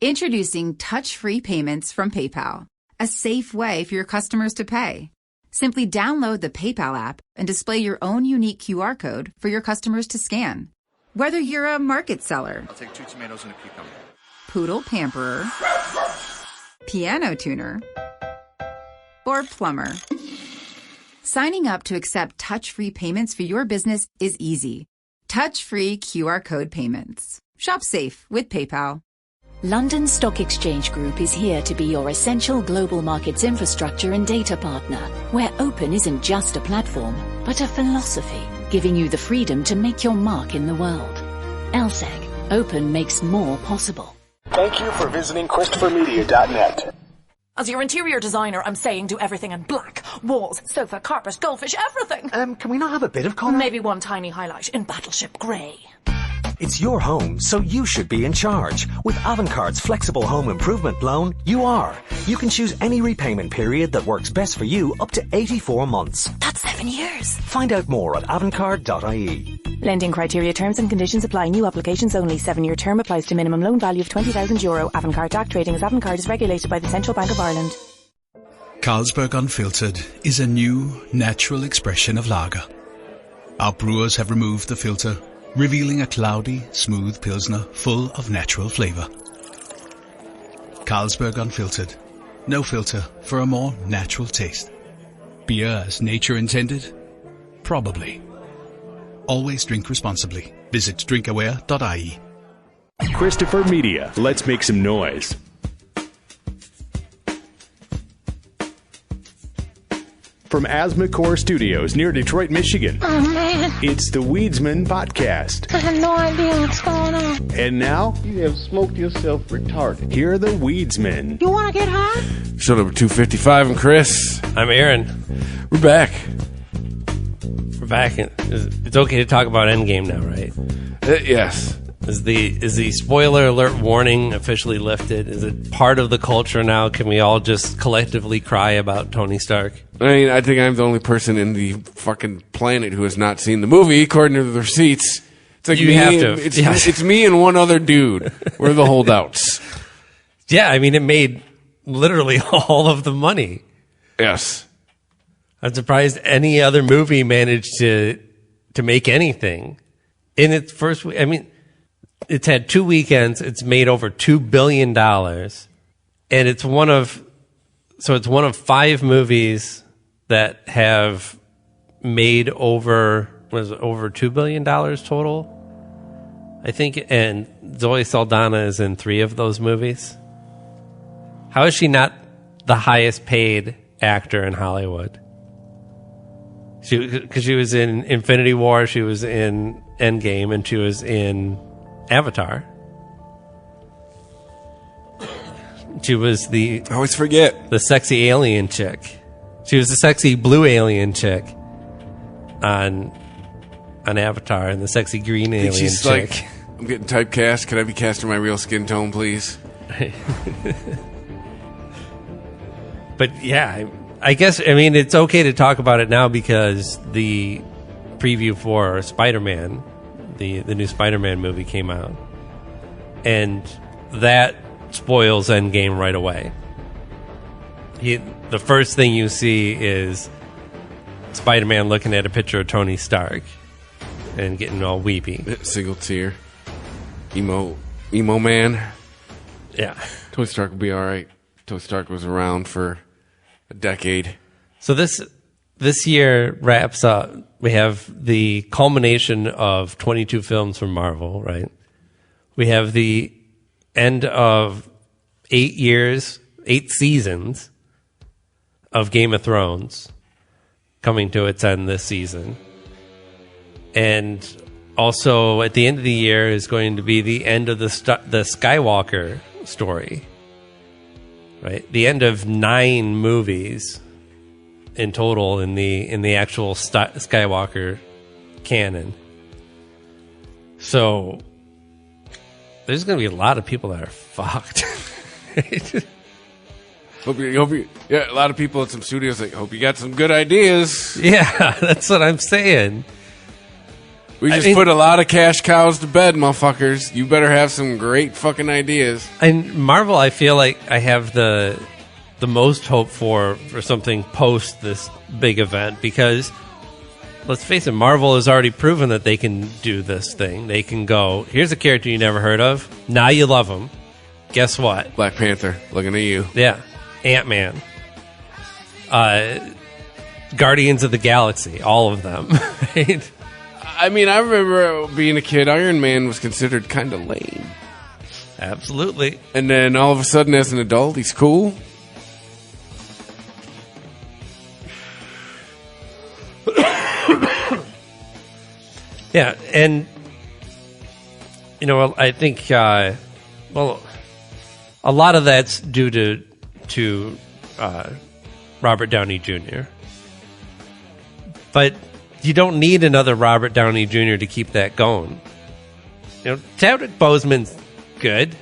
Introducing touch-free payments from PayPal, a safe way for your customers to pay. Simply download the PayPal app and display your own unique QR code for your customers to scan. Whether you're a market seller, I'll take 2 tomatoes and a cucumber. poodle pamperer, piano tuner, or plumber. Signing up to accept touch-free payments for your business is easy. Touch-free QR code payments. Shop safe with PayPal. London Stock Exchange Group is here to be your essential global markets infrastructure and data partner, where open isn't just a platform, but a philosophy, giving you the freedom to make your mark in the world. LSEG, open makes more possible. Thank you for visiting ChristopherMedia.net. As your interior designer, I'm saying do everything in black. Walls, sofa, carpet, goldfish, everything. Can we not have a bit of colour? Maybe one tiny highlight in Battleship Grey. It's your home, so you should be in charge. With Avantcard's flexible home improvement loan, you are. You can choose any repayment period that works best for you, up to 84 months. That's 7 years. Find out more at avantcard.ie. Lending criteria, terms and conditions apply. New applications only. 7-year term applies to minimum loan value of €20,000. Avantcard Act trading as Avantcard is regulated by the Central Bank of Ireland. Carlsberg Unfiltered is a new, natural expression of lager. Our brewers have removed the filter, revealing a cloudy, smooth Pilsner full of natural flavor. Carlsberg Unfiltered. No filter for a more natural taste. Beer as nature intended? Probably. Always drink responsibly. Visit drinkaware.ie. Christopher Media. Let's make some noise. From Asthmacore Studios near Detroit, Michigan. Oh, man. It's the Weedsman Podcast. I have no idea what's going on. And now, you have smoked yourself retarded. Here are the Weedsmen. You want to get high? Show number 255. I'm Chris. I'm Aaron. We're back. We're back. It's okay to talk about Endgame now, right? Yes. Is the spoiler alert warning officially lifted? Is it part of the culture now? Can we all just collectively cry about Tony Stark? I mean, I think I'm the only person in the fucking planet who has not seen the movie, according to the receipts. It's like it's me and one other dude. We're the holdouts. Yeah, I mean, it made literally all of the money. Yes. I'm surprised any other movie managed to make anything in its first week. I mean, it's had 2 weekends. It's made over $2 billion, and it's one of 5 movies that have made over $2 billion total, I think. And Zoe Saldana is in 3 of those movies. How is she not the highest paid actor in Hollywood? Because she was in Infinity War, she was in Endgame, and she was in Avatar. She was I always forget the sexy alien chick. She was the sexy blue alien chick on Avatar, and the sexy green alien she's chick. Like, I'm getting typecast. Can I be cast in my real skin tone, please? But yeah, I guess, I mean, it's okay to talk about it now because the preview for Spider-Man, the new Spider-Man movie came out, and that spoils Endgame right away. The first thing you see is Spider-Man looking at a picture of Tony Stark and getting all weepy. Single tear. Emo man. Yeah. Tony Stark will be all right. Tony Stark was around for a decade. So this year wraps up. We have the culmination of 22 films from Marvel, right? We have the end of 8 seasons of Game of Thrones coming to its end this season. And also at the end of the year is going to be the end of the Skywalker story, right? The end of 9 movies in total in the actual Skywalker canon. So there's going to be a lot of people that are fucked. Yeah, a lot of people at some studios like, hope you got some good ideas. Yeah, that's what I'm saying. We just put a lot of cash cows to bed, motherfuckers. You better have some great fucking ideas. And Marvel, I feel like I have the most hope for something post this big event, because let's face it, Marvel has already proven that they can do this thing. They can go, here's a character you never heard of. Now you love him. Guess what? Black Panther, looking at you. Yeah. Ant-Man. Guardians of the Galaxy. All of them. Right? I mean, I remember being a kid, Iron Man was considered kind of lame. Absolutely. And then all of a sudden, as an adult, he's cool. Yeah, and I think a lot of that's due to Robert Downey Jr. But you don't need another Robert Downey Jr. to keep that going. Chadwick Boseman's good.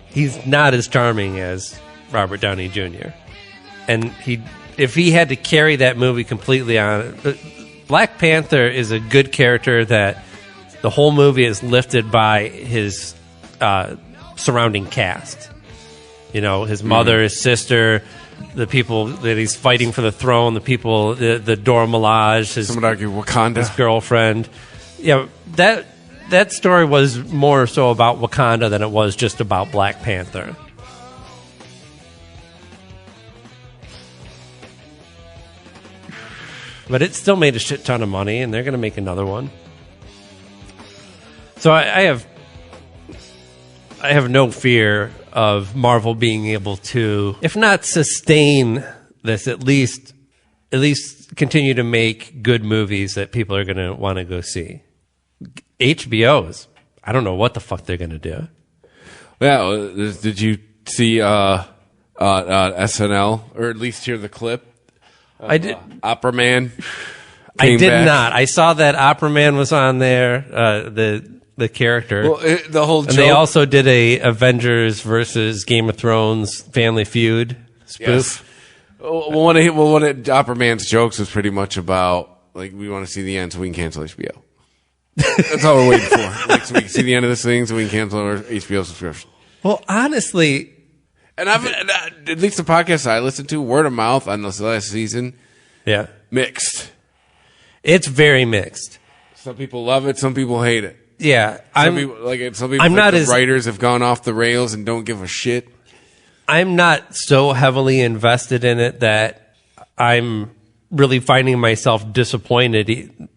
He's not as charming as Robert Downey Jr. And if he had to carry that movie completely on it, Black Panther is a good character that the whole movie is lifted by his surrounding cast. His mother, his sister, the people that he's fighting for the throne, the people, the Dora Milaje, some would argue Wakanda, his girlfriend. Yeah, that story was more so about Wakanda than it was just about Black Panther. But it still made a shit ton of money, and they're going to make another one. So I have no fear of Marvel being able to, if not sustain this, at least continue to make good movies that people are going to want to go see. HBO's, I don't know what the fuck they're going to do. Yeah, did you see SNL, or at least hear the clip? I did. Opera Man. I did not. I saw that Opera Man was on there. The character. Well, the whole joke. And they also did a Avengers versus Game of Thrones Family Feud spoof. Yes. Well, one of Opera Man's jokes was pretty much about, like, we want to see the end so we can cancel HBO. That's all we're waiting for. Like, so we can see the end of this thing so we can cancel our HBO subscription. Well, honestly, and at least the podcast I listened to, word of mouth on this last season, mixed. It's very mixed. Some people love it, some people hate it. Yeah, some people the writers have gone off the rails and don't give a shit. I'm not so heavily invested in it that I'm really finding myself disappointed.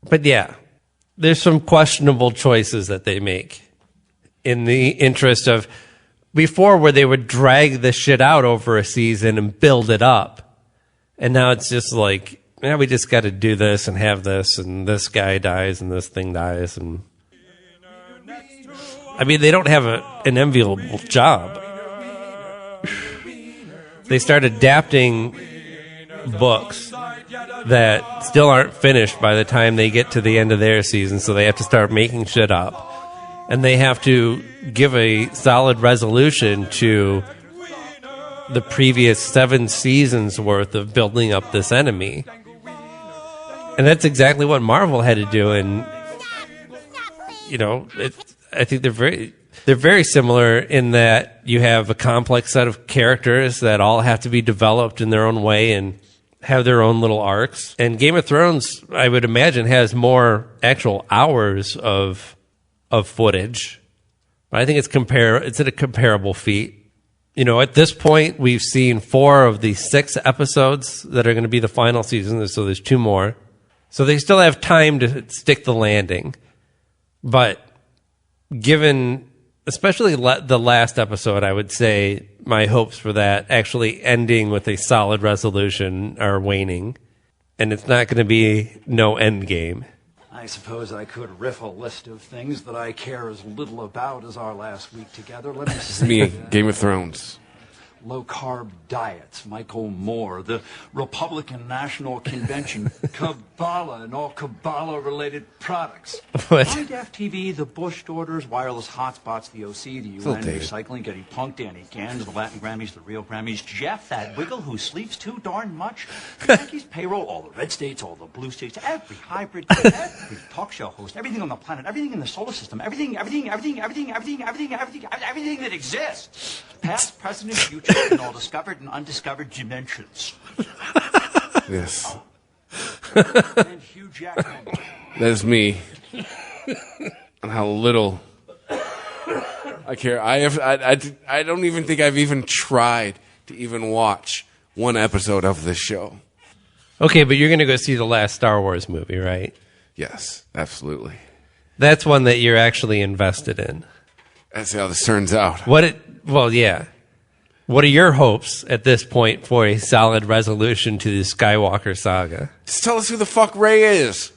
But yeah, there's some questionable choices that they make in the interest of before, where they would drag the shit out over a season and build it up, and now it's just like, we just got to do this and have this, and this guy dies and this thing dies, and I mean, they don't have an enviable job. They start adapting books that still aren't finished by the time they get to the end of their season, so they have to start making shit up. And they have to give a solid resolution to the previous 7 seasons worth of building up this enemy. And that's exactly what Marvel had to do. And, I think they're very similar in that you have a complex set of characters that all have to be developed in their own way and have their own little arcs. And Game of Thrones, I would imagine, has more actual hours of footage. But I think it's a comparable feat. At this point, we've seen 4 of the 6 episodes that are going to be the final season, so there's 2 more. So they still have time to stick the landing. But given, especially the last episode, I would say my hopes for that actually ending with a solid resolution are waning. And it's not going to be no Endgame. I suppose I could riff a list of things that I care as little about as our last week together. Let me This is me, Game of Thrones. low-carb diets, Michael Moore, the Republican National Convention, Kabbalah, and all Kabbalah-related products. What? High-def TV, the Bush daughters, wireless hotspots, the OC, the UN, recycling, getting punked, Danny Gans, the Latin Grammys, the real Grammys, Jeff, that wiggle who sleeps too darn much, Yankees payroll, all the red states, all the blue states, every hybrid, every talk show host, everything on the planet, everything in the solar system, everything that exists. Past, present, and future, in all discovered and undiscovered dimensions. Yes. And Hugh Jackman. That is me. And how little I care. I don't even think I've even tried to even watch one episode of this show. Okay, but you're going to go see the last Star Wars movie, right? Yes, absolutely. That's one that you're actually invested in. That's how this turns out. Well, yeah. What are your hopes at this point for a solid resolution to the Skywalker saga? Just tell us who the fuck Rey is.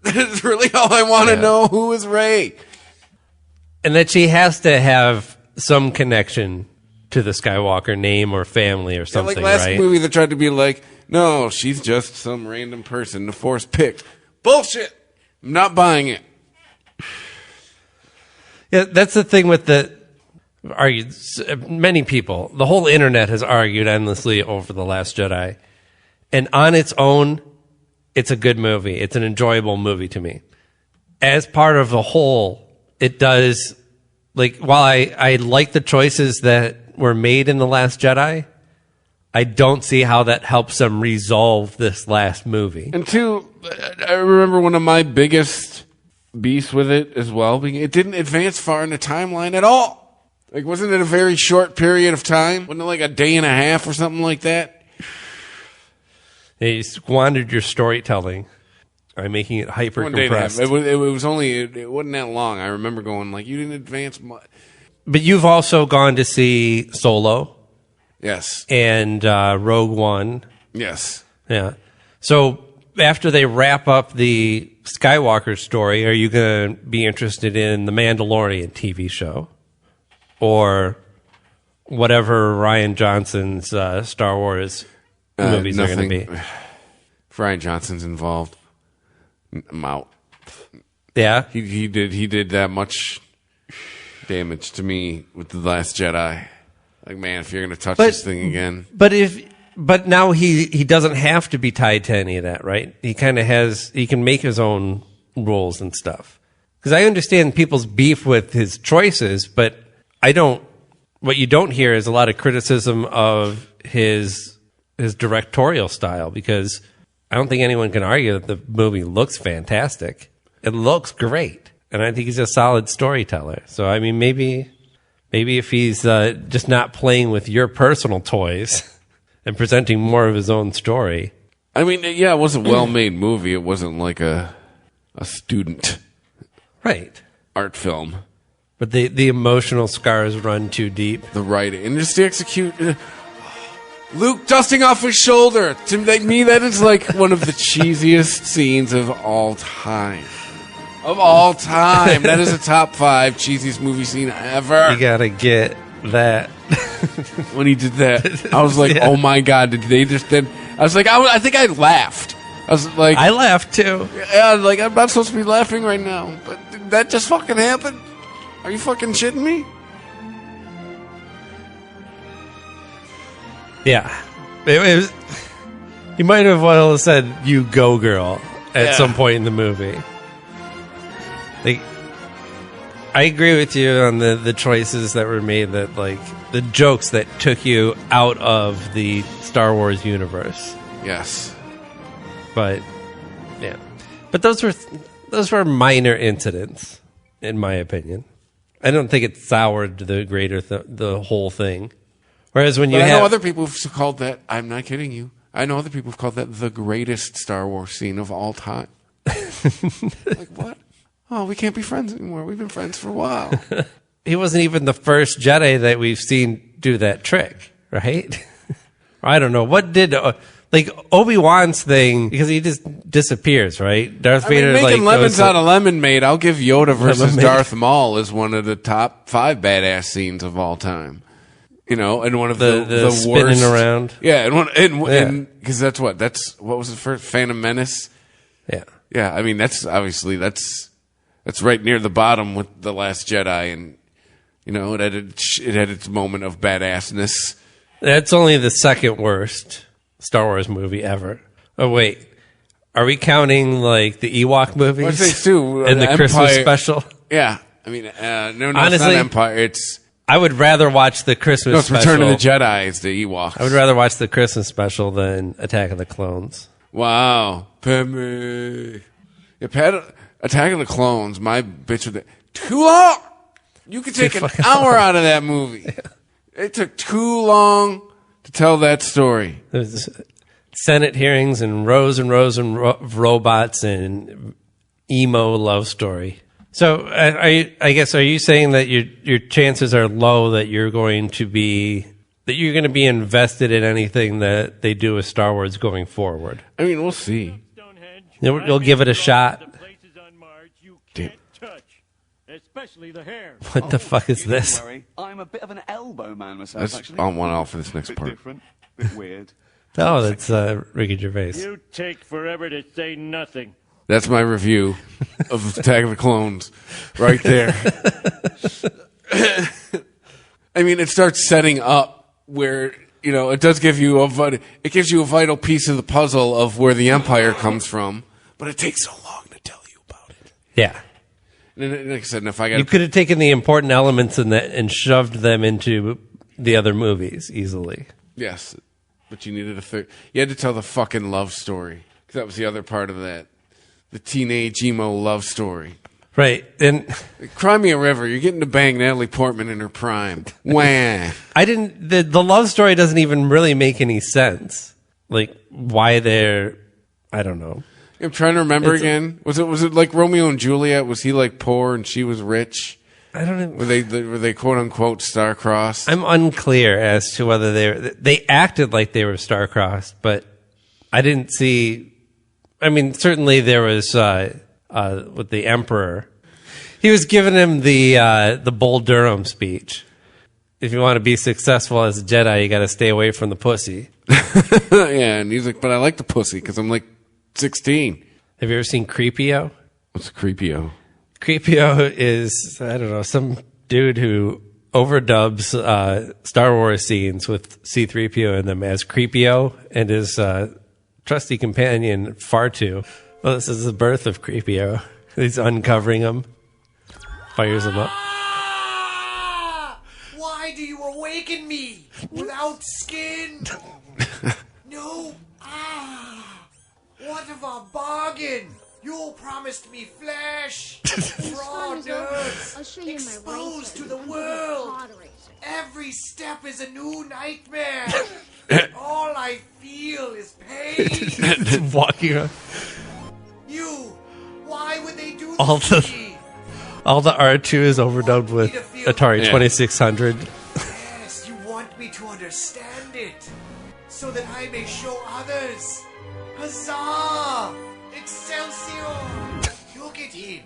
That is really all I want to know. Who is Rey? And that she has to have some connection to the Skywalker name or family or something, like last right? movie, they tried to be like, no, she's just some random person the Force picked. Bullshit. I'm not buying it. Yeah, that's the thing with many people. The whole internet has argued endlessly over The Last Jedi. And on its own, it's a good movie. It's an enjoyable movie to me. As part of the whole, it does, while I like the choices that were made in The Last Jedi, I don't see how that helps them resolve this last movie. And two, I remember one of my biggest beefs with it as well, it didn't advance far in the timeline at all. Wasn't it a very short period of time? Wasn't it like a day and a half or something like that? You squandered your storytelling by making it hyper compressed. It wasn't that long. I remember going you didn't advance much. But you've also gone to see Solo. Yes. And Rogue One. Yes. Yeah. So after they wrap up the Skywalker story, are you going to be interested in the Mandalorian TV show? Or whatever Rian Johnson's Star Wars movies are going to be? If Rian Johnson's involved, I'm out. Yeah? He did that much damage to me with The Last Jedi. Man, if you're going to touch this thing again. But now he doesn't have to be tied to any of that, right? He kind of he can make his own rules and stuff. Because I understand people's beef with his choices, but what you don't hear is a lot of criticism of his directorial style, because I don't think anyone can argue that the movie looks fantastic. It looks great. And I think he's a solid storyteller. So, I mean, maybe if he's just not playing with your personal toys and presenting more of his own story. I mean, yeah, it was a well-made movie. It wasn't like a student art film. But the emotional scars run too deep. The writing. And just to execute... Luke dusting off his shoulder. To me, that is one of the cheesiest scenes of all time. Of all time. That is a top 5 cheesiest movie scene ever. You gotta get that. When he did that, I was like, oh my God, did they just then... I was like, I think I laughed. I was like... I laughed too. Yeah, I'm not supposed to be laughing right now. But did that just fucking happen? Are you fucking shitting me? Yeah. He might have well have said, "You go, girl," at some point in the movie. I agree with you on the choices that were made, that the jokes that took you out of the Star Wars universe. Yes. But yeah. But those were minor incidents, in my opinion. I don't think it soured the whole thing. Whereas when I know other people have called that, I'm not kidding you, I know other people have called that the greatest Star Wars scene of all time. What? Oh, we can't be friends anymore. We've been friends for a while. He wasn't even the first Jedi that we've seen do that trick, right? I don't know. What did... Obi-Wan's thing, because he just disappears, right? Darth Vader making lemons out of lemonade. I'll give Yoda versus Darth Maul as one of the top 5 badass scenes of all time. and one of the spinning worst, around. Yeah, and because that's what was the first Phantom Menace. Yeah, yeah. I mean, that's right near the bottom with The Last Jedi, and it had its moment of badassness. That's only the second worst Star Wars movie ever. Oh wait, are we counting like the Ewok movies? I think too, and the Christmas special. Yeah, I mean, no, honestly, it's not Empire. I would rather watch the Christmas special. Return of the Jedi. It's the Ewoks. I would rather watch the Christmas special than Attack of the Clones. Wow. Attack of the Clones, my bitch with it. Too long! You could take an hour out of that movie. Yeah. It took too long to tell that story. There's Senate hearings and rows of robots and emo love story. So, I guess, are you saying that your chances are low that you're going to be invested in anything that they do with Star Wars going forward? I mean, we'll see. You'll give it a shot. Damn. Especially the hair. What the fuck is this? I'm a bit of an elbow man myself. That's on one out for this next part. Different, bit weird. Oh, that's Ricky Gervais. You take forever to say nothing. That's my review of Attack of the Clones, right there. I mean, it starts setting up where it does give you a vital piece of the puzzle of where the Empire comes from, but it takes so long to tell you about it. Yeah, and like I said, you could have taken the important elements in that and shoved them into the other movies easily. Yes, but you needed you had to tell the fucking love story, because that was the other part of that. The teenage emo love story. Right. And Cry Me a River, you're getting to bang Natalie Portman in her prime. Wah. The love story doesn't even really make any sense. Like why I don't know. I'm trying to remember again. Was it like Romeo and Juliet? Was he like poor and she was rich? I don't know. Were they quote unquote star-crossed? I'm unclear as to whether they acted like they were star-crossed, but I didn't see. I mean, certainly there was with the Emperor. He was giving him the Bull Durham speech. If you want to be successful as a Jedi, you got to stay away from the pussy. Yeah, and he's like, but I like the pussy because I'm like 16. Have you ever seen Creepio? What's Creepio? Creepio is, I don't know, some dude who overdubs Star Wars scenes with C-3PO in them as Creepio and his trusty companion Fartu. Well, this is the birth of Creepio. He's uncovering him, fires him up. Why do you awaken me without skin? No. What of a bargain? You promised me flesh, raw nerds, exposed to the world. Every step is a new nightmare. All I feel is pain. Walking around. Why would they do all this to me? All the R2 is overdubbed with Atari 2600. Yes, you want me to understand it, so that I may show others. Huzzah! Excelsior! Look at him.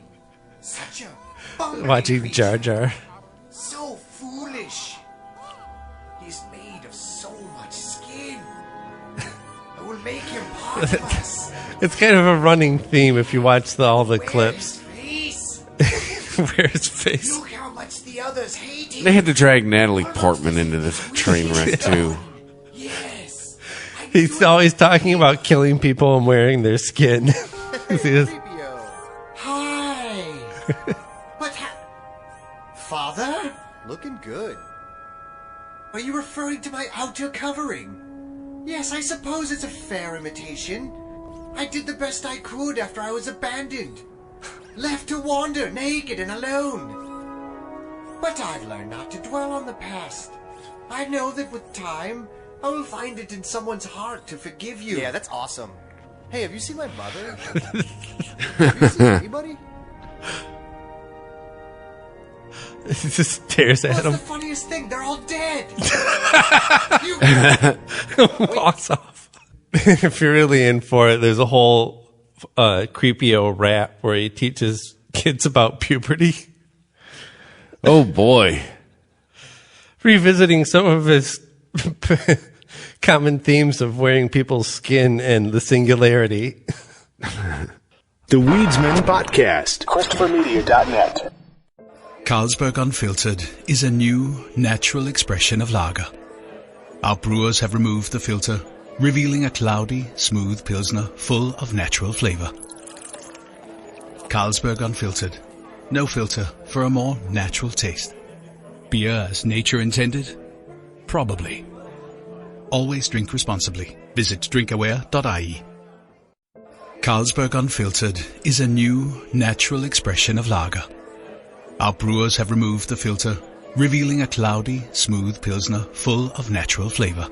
Such a bumbling Watching creature. Jar Jar. So foolish. He's made of so much skin. I will make him part of us. It's kind of a running theme if you watch all the clips. Where his face. Look how much the others hate him. They had to drag Natalie Portman into this train wreck too. Yes. He's always talking about killing people and wearing their skin. Hi. What Father? Looking good. Are you referring to my outer covering? Yes, I suppose it's a fair imitation. I did the best I could after I was abandoned. Left to wander naked and alone. But I've learned not to dwell on the past. I know that with time, I will find it in someone's heart to forgive you. Yeah, that's awesome. Hey, have you seen my mother? Have you seen anybody? He just stares at him. What's the funniest thing? They're all dead. Walks off. If you're really in for it, there's a whole Creepio rap where he teaches kids about puberty. Oh boy. revisiting some of his common themes of wearing people's skin and the singularity. The Weedsman Podcast. ChristopherMedia.net. Carlsberg Unfiltered is a new, natural expression of lager. Our brewers have removed the filter, revealing a cloudy, smooth Pilsner full of natural flavor. Carlsberg Unfiltered. No filter for a more natural taste. Beer as nature intended? Probably. Always drink responsibly. Visit drinkaware.ie. Carlsberg Unfiltered is a new, natural expression of lager. Our brewers have removed the filter, revealing a cloudy, smooth Pilsner full of natural flavor.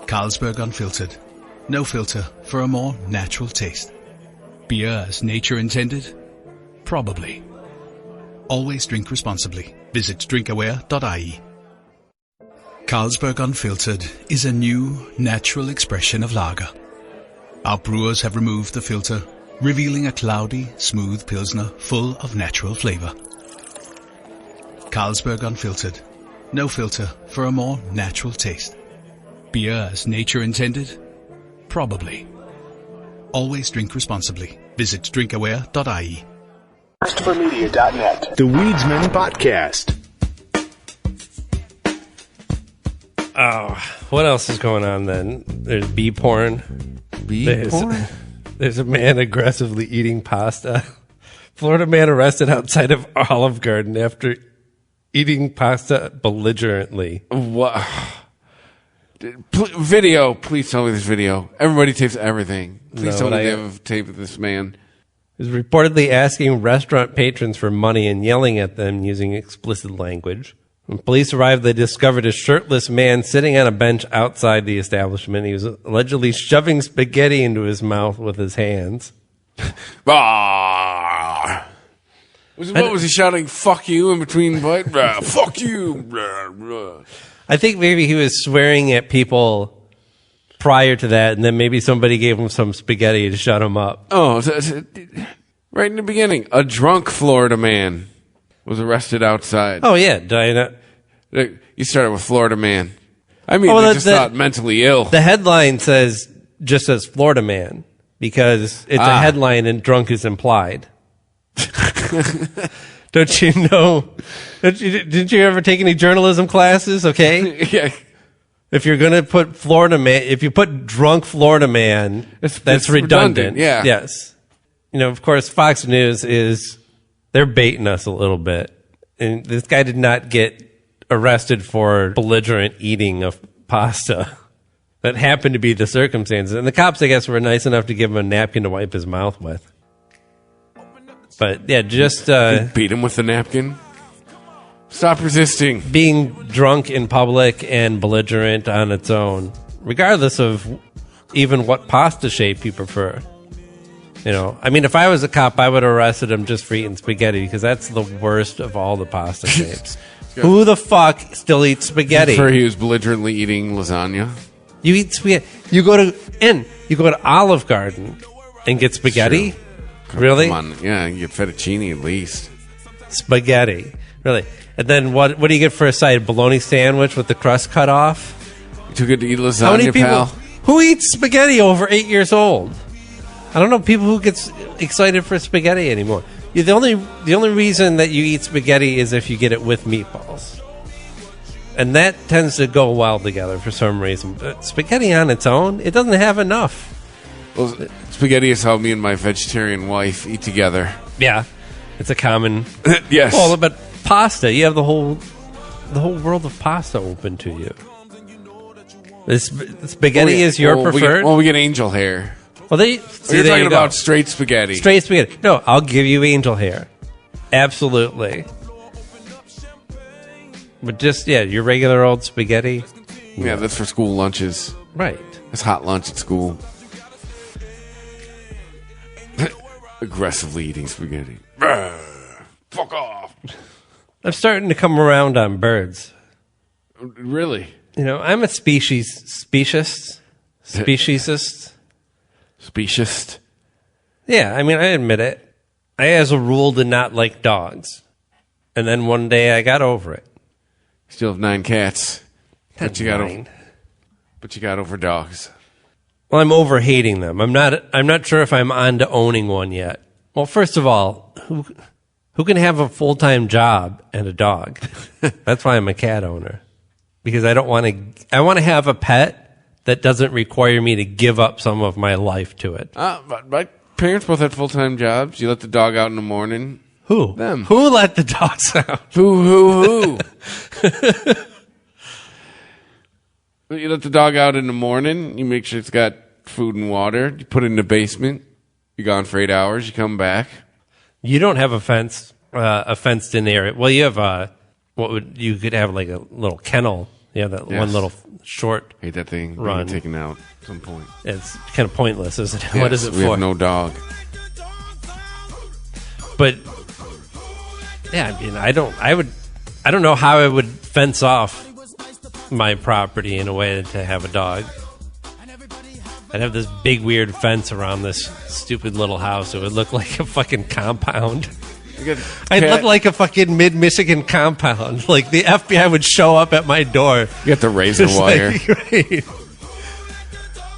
Carlsberg Unfiltered. No filter for a more natural taste. Beer as nature intended? Probably. Always drink responsibly. Visit drinkaware.ie. Carlsberg Unfiltered is a new, natural expression of lager. Our brewers have removed the filter, revealing a cloudy, smooth Pilsner full of natural flavor. Carlsberg Unfiltered. No filter for a more natural taste. Beer as nature intended? Probably. Always drink responsibly. Visit drinkaware.ie. ChristopherMedia.net. The Weedsman Podcast. Oh, what else is going on then? There's bee porn. Porn? There's a man aggressively eating pasta. Florida man arrested outside of Olive Garden after eating pasta belligerently. What? Video. Please tell me this video. Everybody tapes everything. Please tell me they have a tape of this man. Is reportedly asking restaurant patrons for money and yelling at them using explicit language. When police arrived, they discovered a shirtless man sitting on a bench outside the establishment. He was allegedly shoving spaghetti into his mouth with his hands. What was he shouting? Fuck you in between bites? Fuck you. I think maybe he was swearing at people prior to that, and then maybe somebody gave him some spaghetti to shut him up. Oh, right in the beginning, a drunk Florida man was arrested outside. Oh, yeah. Diana. You started with Florida man. I mean, they just thought mentally ill. The headline says Florida man because it's a headline and drunk is implied. Don't you know? Didn't you ever take any journalism classes? Okay. Yeah. If you're going to put Florida man, if you put drunk Florida man, that's redundant. Yeah. Yes. You know, of course, Fox News they're baiting us a little bit. And this guy did not get arrested for belligerent eating of pasta. That happened to be the circumstances. And the cops, I guess, were nice enough to give him a napkin to wipe his mouth with. But yeah, just beat him with the napkin. Stop resisting. Being drunk in public and belligerent on its own, regardless of even what pasta shape you prefer. You know, I mean, if I was a cop, I would have arrested him just for eating spaghetti because that's the worst of all the pasta shapes. Who the fuck still eats spaghetti? For he was belligerently eating lasagna. You eat spaghetti. You go to Olive Garden and get spaghetti. Sure. Really? Come on. Yeah, you get fettuccine at least. Spaghetti. Really. And then what do you get for a side? Bologna sandwich with the crust cut off? Too good to eat lasagna, How many people, pal? Who eats spaghetti over 8 years old? I don't know people who get excited for spaghetti anymore. The only reason that you eat spaghetti is if you get it with meatballs. And that tends to go well together for some reason. But spaghetti on its own, it doesn't have enough. Well, spaghetti is how me and my vegetarian wife eat together. Yeah. It's a common... Yes. Well, but pasta, you have the whole world of pasta open to you. Spaghetti is your preferred? We get angel hair. Well, you're talking about straight spaghetti. Straight spaghetti. No, I'll give you angel hair. Absolutely. But just, your regular old spaghetti. Yeah, that's for school lunches. Right. It's hot lunch at school. Aggressively eating spaghetti. Fuck off. I'm starting to come around on birds. Really? You know, I'm a speciesist. Yeah, I mean, I admit it. I, as a rule, did not like dogs. And then one day I got over it. Still have 9 cats. But you got 9. But you got over dogs. Well, I'm over hating them. I'm not sure if I'm on to owning one yet. Well, first of all, who can have a full-time job and a dog? That's why I'm a cat owner. Because I want to have a pet that doesn't require me to give up some of my life to it. My parents both had full-time jobs. You let the dog out in the morning. Who? Them. Who let the dogs out? Who? You let the dog out in the morning. You make sure it's got food and water. You put it in the basement. You're gone for 8 hours. You come back. You don't have a fenced-in area. Well, you have you could have like a little kennel. You have that one little short. Hate that thing. Run taken out at some point. It's kind of pointless, isn't it? Yes, What is it for? We have no dog. But yeah, I mean, I don't know how I would fence off my property in a way to have a dog. I'd have this big weird fence around this stupid little house. It would look like a fucking compound. I'd look like a fucking mid-Michigan compound. Like the FBI would show up at my door. You got the razor wire. Right.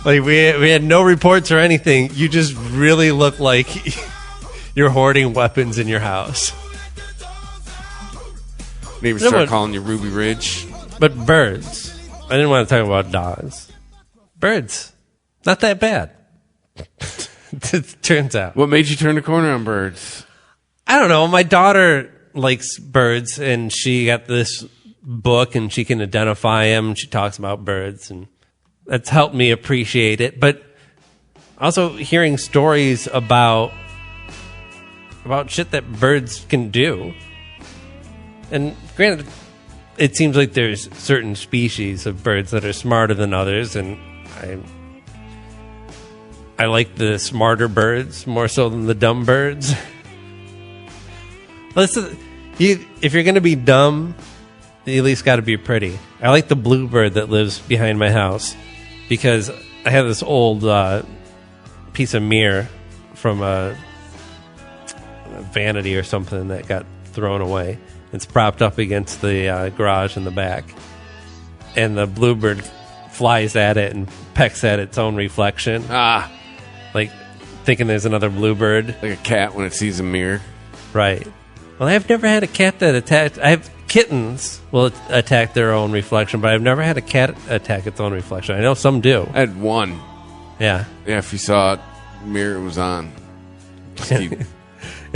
Like we had no reports or anything. You just really look like you're hoarding weapons in your house. Maybe start calling you Ruby Ridge. But birds. I didn't want to talk about dogs. Birds. Not that bad. It turns out. What made you turn the corner on birds? I don't know. My daughter likes birds, and she got this book, and she can identify them. She talks about birds, and that's helped me appreciate it. But also hearing stories about shit that birds can do. And granted, it seems like there's certain species of birds that are smarter than others, and I like the smarter birds more so than the dumb birds. Listen, if you're going to be dumb, you at least got to be pretty. I like the bluebird that lives behind my house because I have this old piece of mirror from a vanity or something that got thrown away. It's propped up against the garage in the back. And the bluebird flies at it and pecks at its own reflection. Like thinking there's another bluebird. Like a cat when it sees a mirror. Right. Well, I've never had a cat that attacked. I have kittens will attack their own reflection, but I've never had a cat attack its own reflection. I know some do. I had one. Yeah. Yeah, if you saw it, mirror was on. And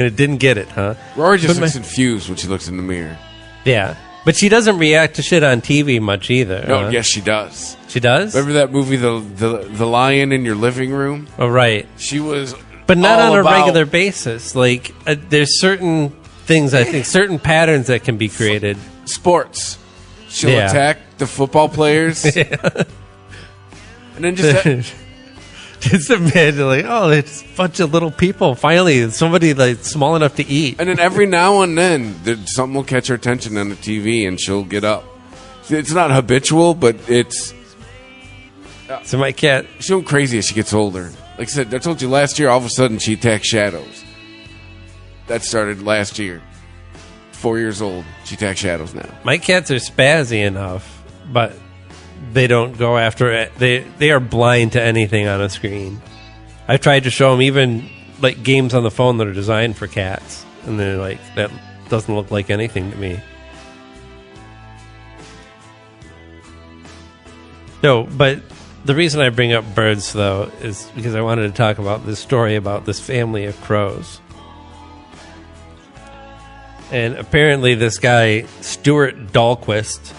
it didn't get it, huh? Rory just looks confused when she looks in the mirror. Yeah. But she doesn't react to shit on TV much either. No, yes, she does. She does? Remember that movie, the Lion in Your Living Room? Oh, right. She was But not on a regular basis. Like, there's certain things, I think, certain patterns that can be created. Sports. She'll attack the football players. Yeah. And then just... Just imagine, like, oh, it's a bunch of little people. Finally, somebody like small enough to eat. And then every now and then, something will catch her attention on the TV, and she'll get up. It's not habitual, but it's... So my cat... She's going crazy as she gets older. Like I said, I told you last year, all of a sudden, she attacked shadows. That started last year. 4 years old. She attacks shadows now. My cats are spazzy enough, but... they don't go after it. They are blind to anything on a screen. I've tried to show them even like games on the phone that are designed for cats, and they're like, that doesn't look like anything to me. No, but the reason I bring up birds though is because I wanted to talk about this story about this family of crows. And apparently this guy, Stuart Dahlquist,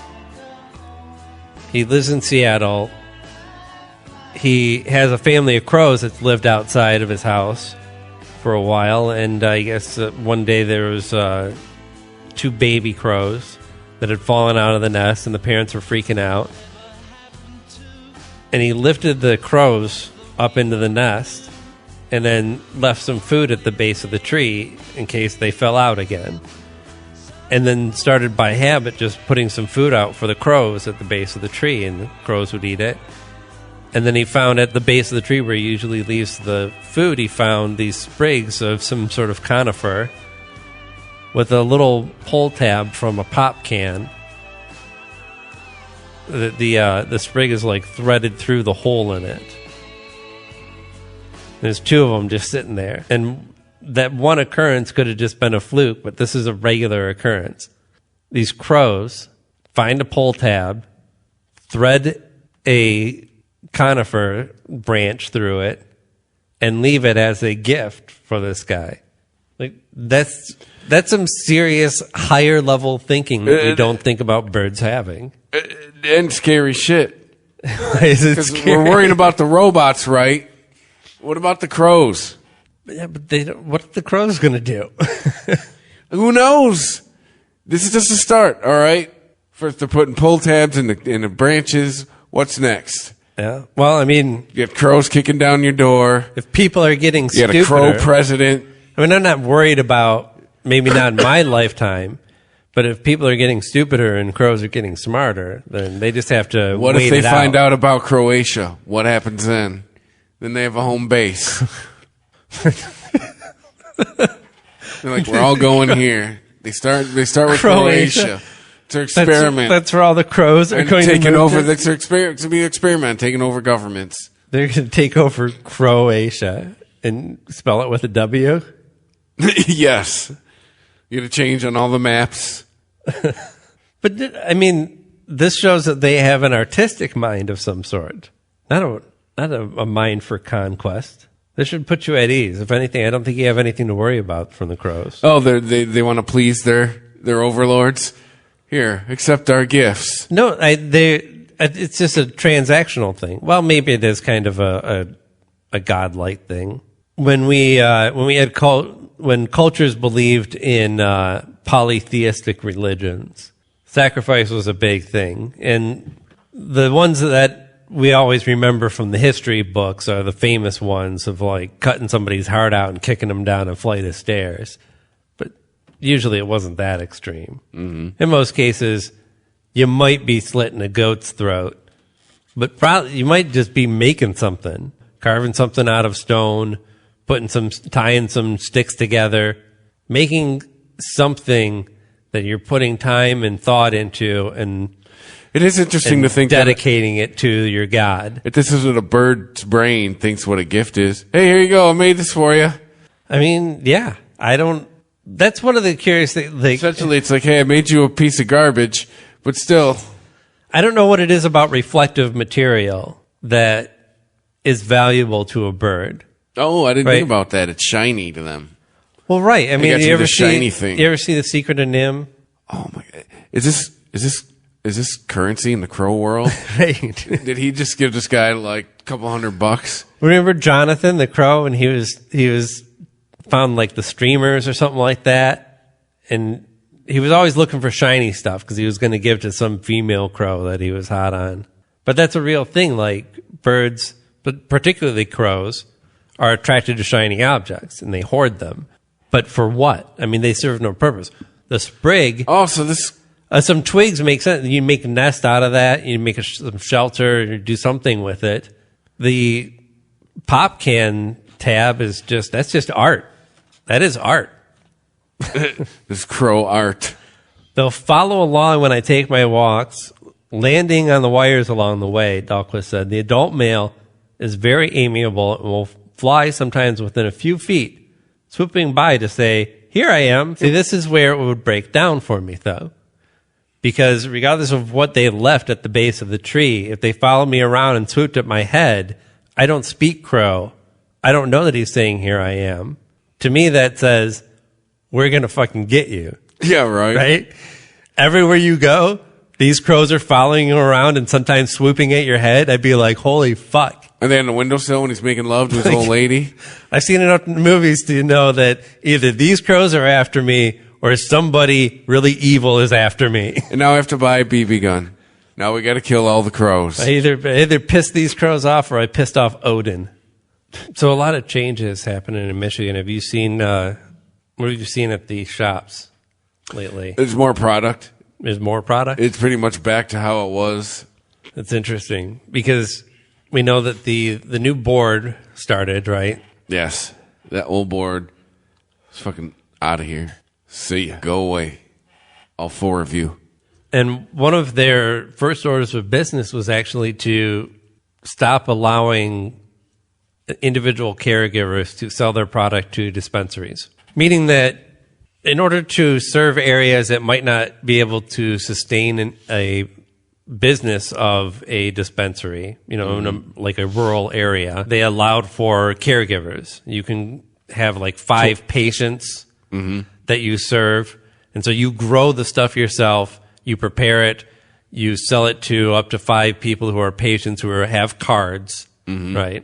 he lives in Seattle. He has a family of crows that's lived outside of his house for a while. And I guess one day there was 2 baby crows that had fallen out of the nest, and the parents were freaking out. And he lifted the crows up into the nest and then left some food at the base of the tree in case they fell out again. And then started by habit just putting some food out for the crows at the base of the tree, and the crows would eat it. And then he found at the base of the tree where he usually leaves the food, he found these sprigs of some sort of conifer with a little pull tab from a pop can. The sprig is like threaded through the hole in it. There's two of them just sitting there. And that one occurrence could have just been a fluke, but this is a regular occurrence. These crows find a pull tab, thread a conifer branch through it, and leave it as a gift for this guy. Like that's some serious higher level thinking that we don't think about birds having. And scary shit. Is it scary? We're worrying about the robots, right? What about the crows? Yeah, but they don't, what are the crows going to do? Who knows? This is just a start, all right? First they're putting pull tabs in the branches. What's next? Yeah. Well, I mean, you have crows kicking down your door. If people are getting stupider, you got a crow president. I mean, I'm not worried about, maybe not in my lifetime, but if people are getting stupider and crows are getting smarter, then they just have to What wait if they it find out about Croatia? What happens then? Then they have a home base. They're like, we're all going here. They start with Croatia. It's their experiment. That's where all the crows are going taking to move over. to. That's their experiment. It's gonna be an experiment, taking over governments. They're going to take over Croatia and spell it with a W. Yes, you got to change on all the maps. But I mean, this shows that they have an artistic mind of some sort, not a mind for conquest. This should put you at ease. If anything, I don't think you have anything to worry about from the crows. Oh, they want to please their overlords. Here, accept our gifts. No, it's just a transactional thing. Well, maybe it is kind of a godlike thing. When cultures believed in polytheistic religions, sacrifice was a big thing, and the ones that we always remember from the history books are the famous ones of like cutting somebody's heart out and kicking them down a flight of stairs. But usually it wasn't that extreme. Mm-hmm. In most cases, you might be slitting a goat's throat, but probably you might just be making something, carving something out of stone, tying some sticks together, making something that you're putting time and thought into, and it is interesting to think dedicating it to your God. If this is what a bird's brain thinks what a gift is. Hey, here you go. I made this for you. I mean, yeah. That's one of the curious things. Essentially, it's like, hey, I made you a piece of garbage, but still. I don't know what it is about reflective material that is valuable to a bird. Oh, I didn't think about that. It's shiny to them. Well, right. I mean, you ever see The Secret of Nim? Oh my God. Is this currency in the crow world? Right. Did he just give this guy like a couple $100? Remember Jonathan the crow, and he was found like the streamers or something like that, and he was always looking for shiny stuff because he was going to give to some female crow that he was hot on. But that's a real thing. Like birds, but particularly crows, are attracted to shiny objects and they hoard them. But for what? I mean, they serve no purpose. The sprig. Oh, so this. Some twigs make sense. You make a nest out of that. You make some shelter. You do something with it. The pop can tab that's just art. That is art. This crow art. They'll follow along when I take my walks, landing on the wires along the way, Dahlquist said. The adult male is very amiable and will fly sometimes within a few feet, swooping by to say, here I am. See, this is where it would break down for me, though. Because regardless of what they left at the base of the tree, if they followed me around and swooped at my head, I don't speak crow. I don't know that he's saying, here I am. To me, that says, we're going to fucking get you. Yeah, right. Right? Everywhere you go, these crows are following you around and sometimes swooping at your head. I'd be like, holy fuck. Are they on the windowsill when he's making love to his old lady? I've seen enough movies to know that either these crows are after me or somebody really evil is after me. And now I have to buy a BB gun. Now we got to kill all the crows. I either pissed these crows off or I pissed off Odin. So a lot of changes happening in Michigan. Have you seen, what have you seen at the shops lately? There's more product. There's more product? It's pretty much back to how it was. That's interesting because we know that the new board started, right? Yes. That old board is fucking out of here. See ya. Go away. All four of you. And one of their first orders of business was actually to stop allowing individual caregivers to sell their product to dispensaries, meaning that in order to serve areas that might not be able to sustain a business of a dispensary, in like a rural area, they allowed for caregivers. You can have like 5 patients that you serve. And so you grow the stuff yourself, you prepare it, you sell it to up to 5 people who are patients who have cards, right?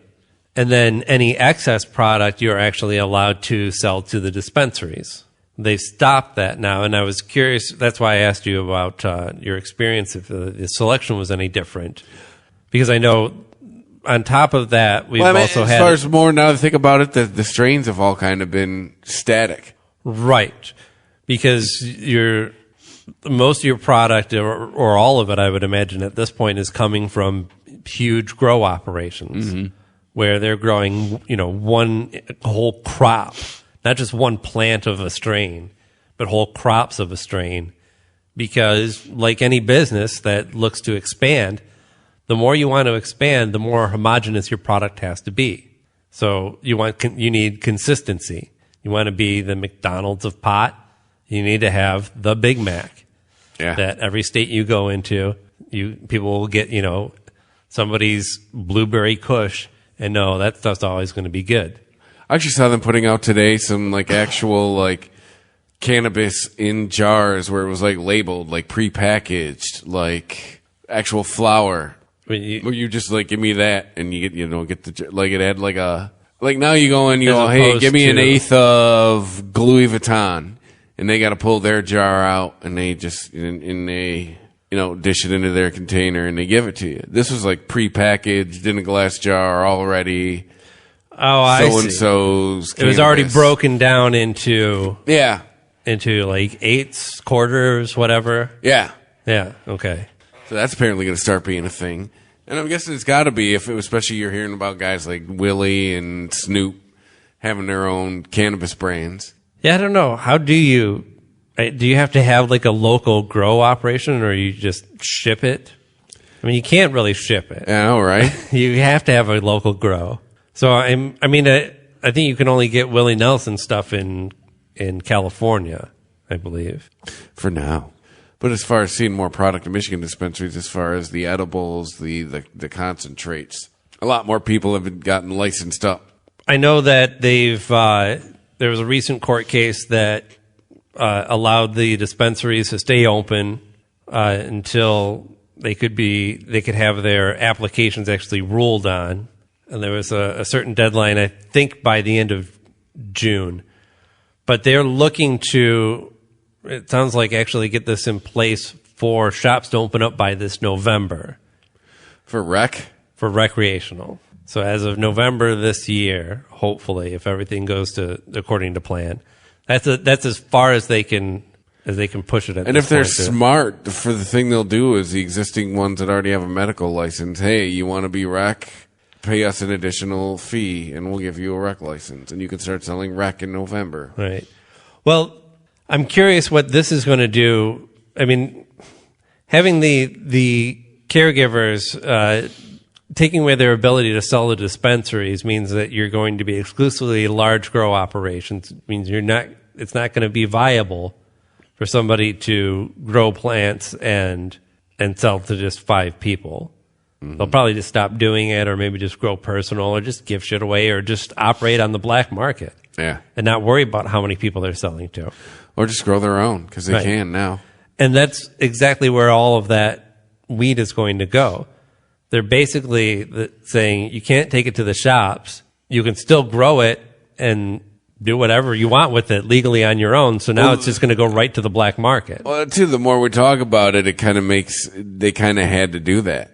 And then any excess product you're actually allowed to sell to the dispensaries. They've stopped that now, and I was curious. That's why I asked you about your experience, if the selection was any different. Because I know on top of that, we've also had... As far as more, now to think about it, the strains have all kind of been static. Right. Because most of your product, or all of it, I would imagine at this point, is coming from huge grow operations where they're growing, one whole crop, not just one plant of a strain, but whole crops of a strain. Because like any business that looks to expand, the more you want to expand, the more homogeneous your product has to be. So you need consistency. You want to be the McDonald's of pot. You need to have the Big Mac. Yeah. That every state you go into, people will get, somebody's blueberry kush and know that stuff's always going to be good. I actually saw them putting out today some like actual like cannabis in jars where it was like labeled, like prepackaged, like actual flour. Where you just like give me that and you get the like it had like a like now you go and you go, hey, give me an eighth of Louis Vuitton. And they got to pull their jar out, and they just dish it into their container, and they give it to you. This was like prepackaged in a glass jar already. Oh, I see. So-and-so's It was already broken down into like eighths, quarters, whatever. Yeah. Okay. So that's apparently going to start being a thing, and I'm guessing it's got to be especially you're hearing about guys like Willie and Snoop having their own cannabis brands. Yeah, I don't know. How do you have to have like a local grow operation, or you just ship it? I mean, you can't really ship it. I know, right? You have to have a local grow. So I think you can only get Willie Nelson stuff in California, I believe. For now. But as far as seeing more product in Michigan dispensaries, as far as the edibles, the concentrates, a lot more people have gotten licensed up. I know that there was a recent court case that allowed the dispensaries to stay open until they could have their applications actually ruled on. And there was a certain deadline, I think, by the end of June. But they're looking to, it sounds like, actually get this in place for shops to open up by this November. For rec? For recreational. So as of November this year, hopefully, if everything goes according to plan, that's as far as they can push it. And if they're smart, for the thing they'll do is the existing ones that already have a medical license. Hey, you want to be rec? Pay us an additional fee, and we'll give you a rec license, and you can start selling rec in November. Right. Well, I'm curious what this is going to do. I mean, having the caregivers. Taking away their ability to sell to dispensaries means that you're going to be exclusively large grow operations. It means it's not going to be viable for somebody to grow plants and sell to just 5 people. They'll probably just stop doing it, or maybe just grow personal, or just give shit away, or just operate on the black market. Yeah. And not worry about how many people they're selling to. Or just grow their own, because they can now. And that's exactly where all of that weed is going to go. They're basically saying you can't take it to the shops. You can still grow it and do whatever you want with it legally on your own. So now it's just going to go right to the black market. Well, too, the more we talk about it, it kind of they kind of had to do that.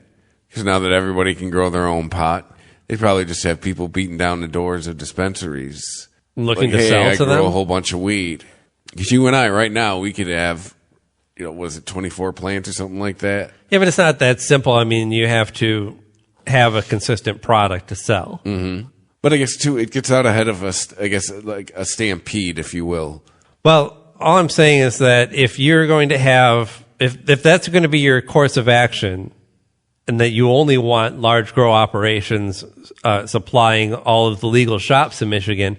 Because now that everybody can grow their own pot, they'd probably just have people beating down the doors of dispensaries. Looking to sell to them? I grow a whole bunch of weed. Because you and I, right now, we could have, was it 24 plants or something like that? Yeah, but it's not that simple. I mean, you have to have a consistent product to sell. Mm-hmm. But I guess, too, it gets out ahead of us, I guess, like a stampede, if you will. Well, all I'm saying is that if you're going to have if that's going to be your course of action, and that you only want large grow operations supplying all of the legal shops in Michigan,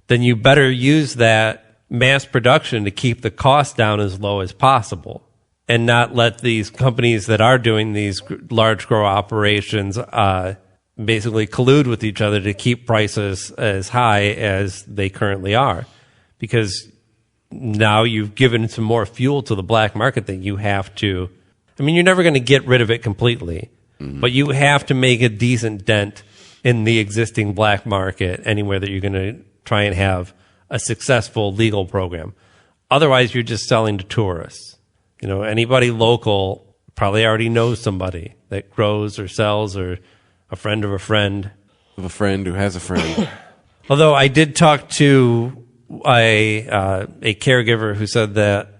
then you better use that mass production to keep the cost down as low as possible, and not let these companies that are doing these large grow operations basically collude with each other to keep prices as high as they currently are, because now you've given some more fuel to the black market that you have to. I mean, you're never going to get rid of it completely, but you have to make a decent dent in the existing black market anywhere that you're going to try and have a successful legal program. Otherwise, you're just selling to tourists. You know, anybody local probably already knows somebody that grows or sells, or a friend of a friend. Of a friend who has a friend. Although I did talk to a caregiver who said that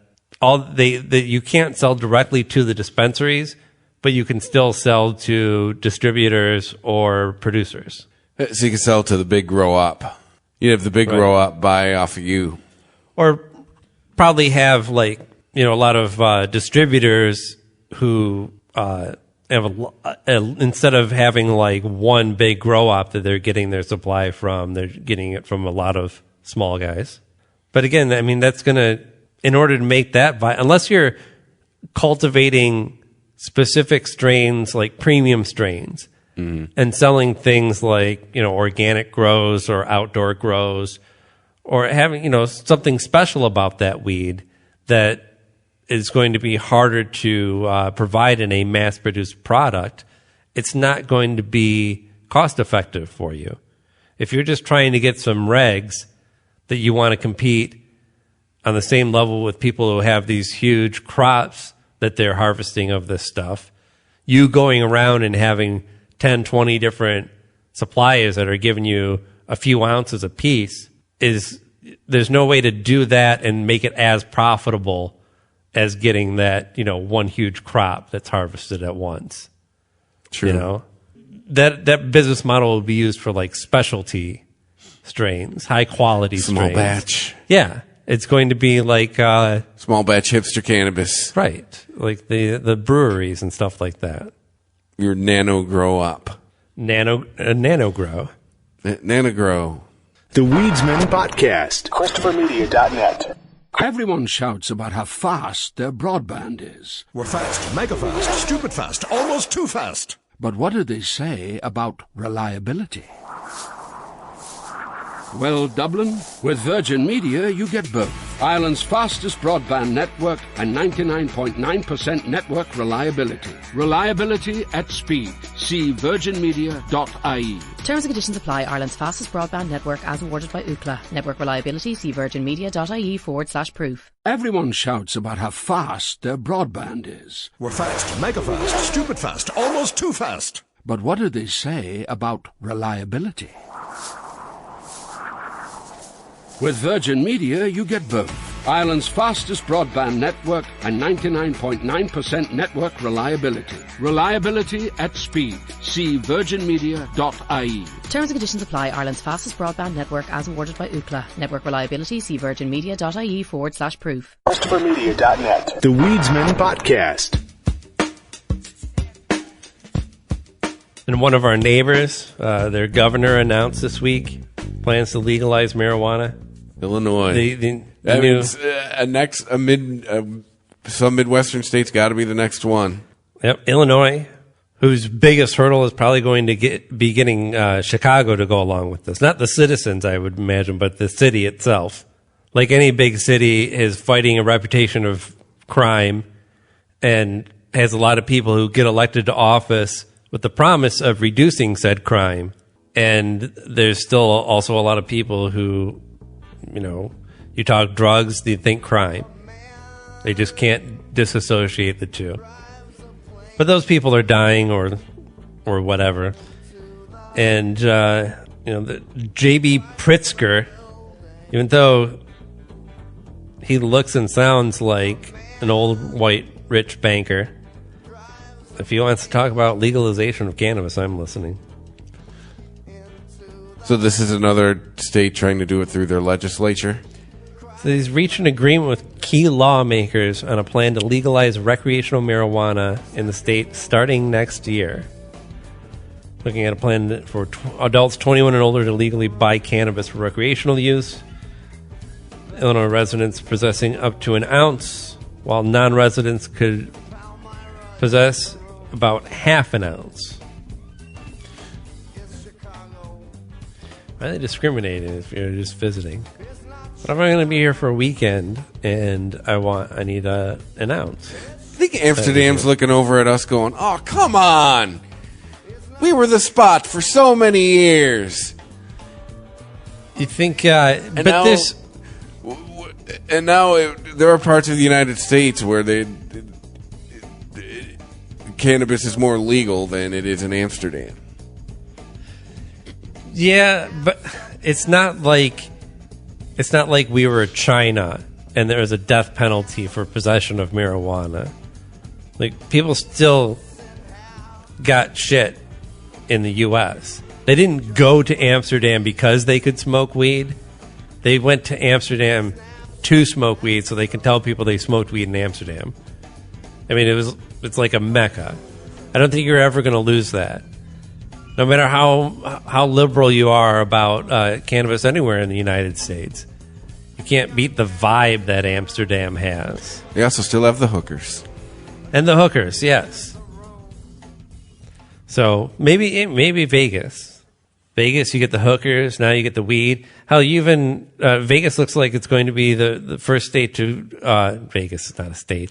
that you can't sell directly to the dispensaries, but you can still sell to distributors or producers. So you can sell to the big grow up. You have the big grow up buy off of you, or probably have a lot of distributors who have instead of having one big grow up that they're getting their supply from, they're getting it from a lot of small guys. But again, I mean, that's going to, in order to make that, unless you're cultivating specific strains like premium strains and selling things like, organic grows or outdoor grows, or having, something special about that weed that is going to be harder to provide in a mass-produced product, it's not going to be cost-effective for you. If you're just trying to get some regs that you want to compete on the same level with people who have these huge crops that they're harvesting of this stuff, you going around and having 10, 20 different suppliers that are giving you a few ounces a piece, there's no way to do that and make it as profitable as getting that, one huge crop that's harvested at once. True. That business model would be used for specialty strains, high quality strains. Small batch. Yeah. It's going to be small batch hipster cannabis. Right. Like the breweries and stuff like that. Your nano grow up. Nano grow. Nano grow. The Weedsman Podcast. ChristopherMedia.net. Everyone shouts about how fast their broadband is. We're fast, mega fast, stupid fast, almost too fast. But what do they say about reliability? Well, Dublin, with Virgin Media, you get both. Ireland's fastest broadband network and 99.9% network reliability. Reliability at speed. See virginmedia.ie. Terms and conditions apply. Ireland's fastest broadband network as awarded by Ookla. Network reliability. See virginmedia.ie/proof. Everyone shouts about how fast their broadband is. We're fast, mega fast, stupid fast, almost too fast. But what do they say about reliability? With Virgin Media, you get both. Ireland's fastest broadband network and 99.9% network reliability. Reliability at speed. See virginmedia.ie. Terms and conditions apply. Ireland's fastest broadband network as awarded by Ookla. Network reliability. See virginmedia.ie/proof. ChristopherMedia.net. The Weedsman Podcast. And one of our neighbors, their governor announced this week plans to legalize marijuana. Illinois. Some Midwestern states got to be the next one. Yep, Illinois, whose biggest hurdle is probably going to be getting Chicago to go along with this. Not the citizens, I would imagine, but the city itself. Like any big city, is fighting a reputation of crime and has a lot of people who get elected to office with the promise of reducing said crime. And there's still also a lot of people who, you talk drugs, they think crime. They just can't disassociate the two. But those people are dying or whatever. And, the J.B. Pritzker, even though he looks and sounds like an old white rich banker, if he wants to talk about legalization of cannabis, I'm listening. So this is another state trying to do it through their legislature? So he's reached an agreement with key lawmakers on a plan to legalize recreational marijuana in the state starting next year. Looking at a plan for adults 21 and older to legally buy cannabis for recreational use. Illinois residents possessing up to an ounce, while non-residents could possess about half an ounce. Why are they discriminating if you're just visiting? But if I'm going to be here for a weekend and I need an ounce. I think Amsterdam's looking over at us going, oh, come on. We were the spot for so many years. You think, but now, this... And now there are parts of the United States where cannabis is more legal than it is in Amsterdam. Yeah, but it's not like we were China and there was a death penalty for possession of marijuana. Like, people still got shit in the U.S. They didn't go to Amsterdam because they could smoke weed. They went to Amsterdam to smoke weed so they can tell people they smoked weed in Amsterdam. I mean, it's like a mecca. I don't think you're ever going to lose that. No matter how liberal you are about cannabis anywhere in the United States, you can't beat the vibe that Amsterdam has. They also still have the hookers. And the hookers, yes. So maybe Vegas. Vegas, you get the hookers. Now you get the weed. Hell, even Vegas looks like it's going to be the first state to... Vegas is not a state.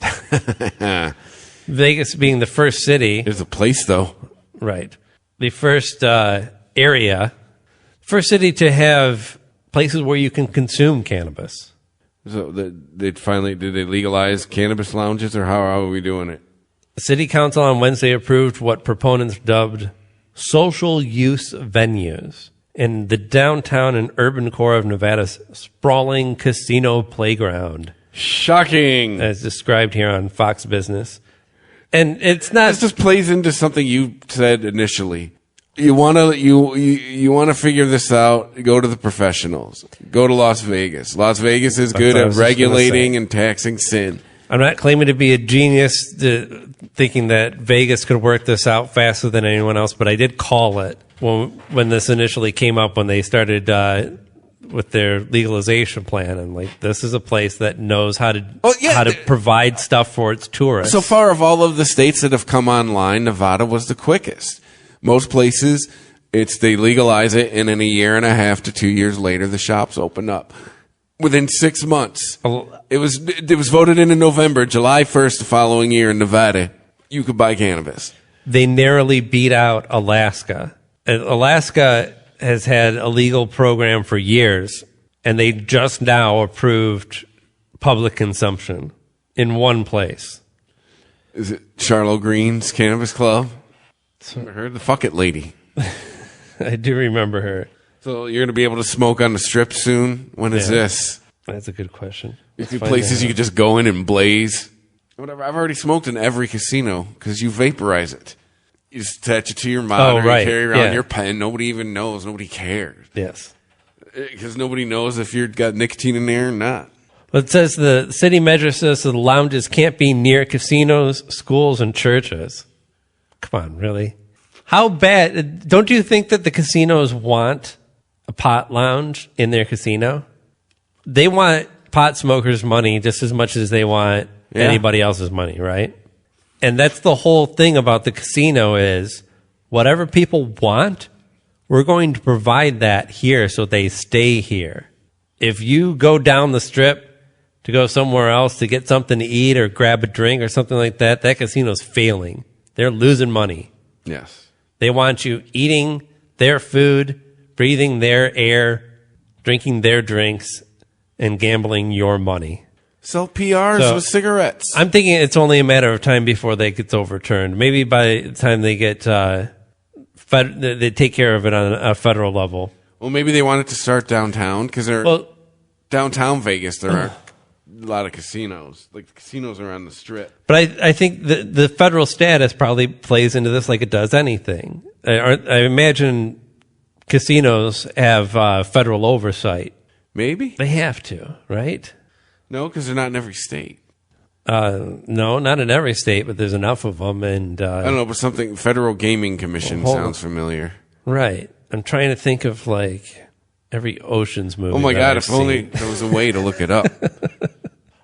Vegas being the first city. There's a place, though. Right. The first area, first city to have places where you can consume cannabis. So did they legalize cannabis lounges, or how are we doing it? The city council on Wednesday approved what proponents dubbed social use venues in the downtown and urban core of Nevada's sprawling casino playground. Shocking. As described here on Fox Business. And it's not. This just plays into something you said initially. You want to figure this out. Go to the professionals. Go to Las Vegas. Las Vegas is good at regulating and taxing sin. I'm not claiming to be a genius, thinking that Vegas could work this out faster than anyone else, but I did call it when this initially came up, when they started with their legalization plan. And like, this is a place that knows how to provide stuff for its tourists. So far, of all of the states that have come online, Nevada was the quickest. Most places, they legalize it, and in a year and a half to 2 years later, the shops open up. Within 6 months. It was voted in November. July 1st the following year in Nevada, you could buy cannabis. They narrowly beat out Alaska. Alaska has had a legal program for years, and they just now approved public consumption in one place. Is it Charlo Green's Cannabis Club? I heard the fuck it lady. I do remember her. So you're going to be able to smoke on the strip soon? When is this? That's a good question. A few places you could just go in and blaze. Whatever. I've already smoked in every casino because you vaporize it. You just attach it to your monitor, you carry around your pen. Nobody even knows. Nobody cares. Yes. Because nobody knows if you've got nicotine in there or not. Well, it says the city measure says the lounges can't be near casinos, schools, and churches. Come on, really? How bad? Don't you think that the casinos want a pot lounge in their casino? They want pot smokers' money just as much as they want anybody else's money, right? And that's the whole thing about the casino is whatever people want, we're going to provide that here so they stay here. If you go down the strip to go somewhere else to get something to eat or grab a drink or something like that, that casino's failing. They're losing money. Yes. They want you eating their food, breathing their air, drinking their drinks, and gambling your money. Sell PRs with cigarettes. I'm thinking it's only a matter of time before that gets overturned. Maybe by the time they get they take care of it on a federal level. Well, maybe they want it to start downtown because downtown Vegas there are a lot of casinos. Like the casinos are on the strip. But I think the federal status probably plays into this like it does anything. I imagine casinos have federal oversight. Maybe they have to, right? No, because they're not in every state. No, not in every state, but there's enough of them. And I don't know, but something Federal Gaming Commission sounds familiar. Right. I'm trying to think of like every Ocean's movie. Oh my God! I've If only seen. there was a way to look it up.